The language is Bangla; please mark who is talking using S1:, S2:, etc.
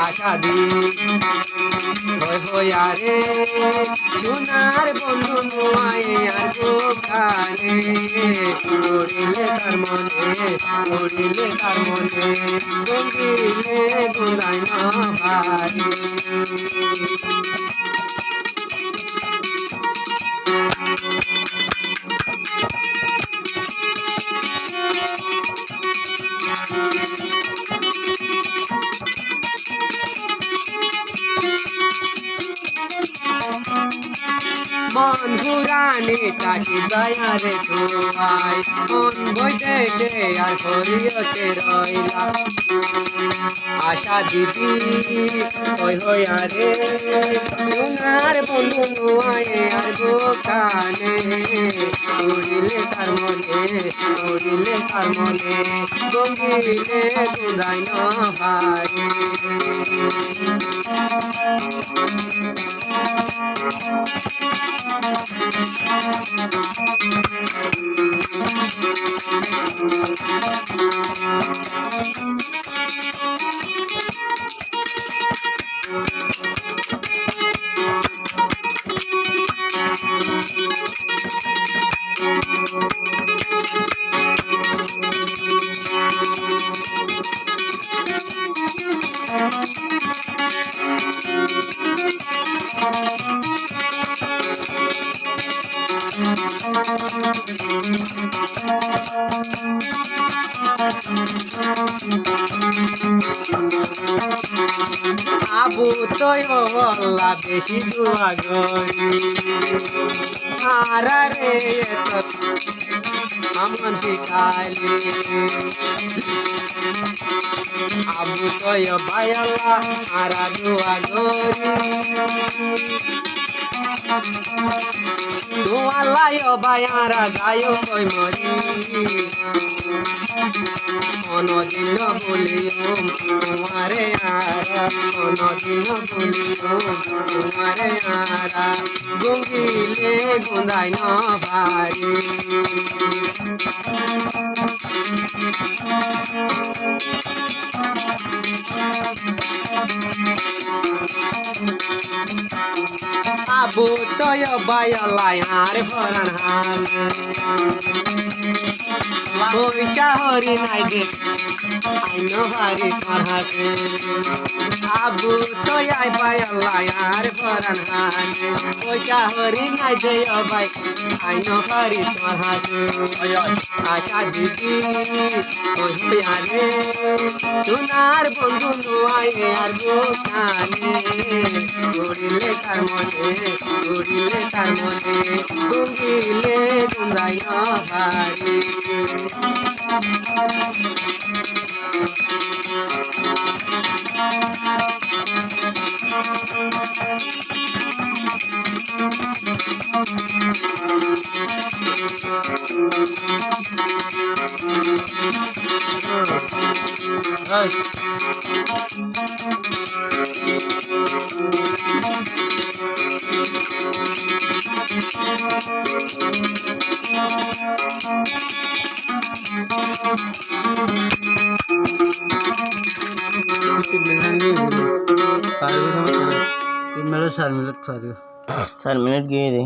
S1: আশাদি হইয়ারে সোনার বন্ধু নোয়াই আর গোখানে উড়িলে তার মনে উড়িলে তার মনে গঙ্গিলে গুন্দাই না ভারি মন ঘুরানি কাটি দয়ারে তোমায় মন বইতেছে আর হরিয়তে রইলা আশা দিদি হইয়ারে সোনার বন্ধু নোয়ায়ে আর গোখানে উড়িলে তার মনে উড়িলে তার মনে গঙ্গিলে গুন্দাই না ভাই আবু তোই হল্লা বেশি দুয়া গরি আরে আমন শিখাইলি আবু তোই বায়াল্লা আরা দুয়া গরি দুয়ালাই বায়ারা গায় কই মরি অনদিন বলিও তোমারে আরা অনদিন বলিও তোমারে আরা গঙ্গিলে গুন্দাই না ভারি আবু তোয় বায়ালাই আর ভরান হাল পয়সা হরি নাই দে আইনো ভারি তোর হাতে আবু তোয় বায়ালাই আর ভরান হাল পয়সা হরি নাই দে ভাই আইনো ভারি তোর হাতে আশা দিদি হইয়ারে সোনার বন্ধু নোয়ায়ে আর গোখানে উড়িলে তার মনে উড়িলে তার মনে গঙ্গিলে গুন্দাই না ভারি
S2: तीन मिनट 4 मिनट गए थे।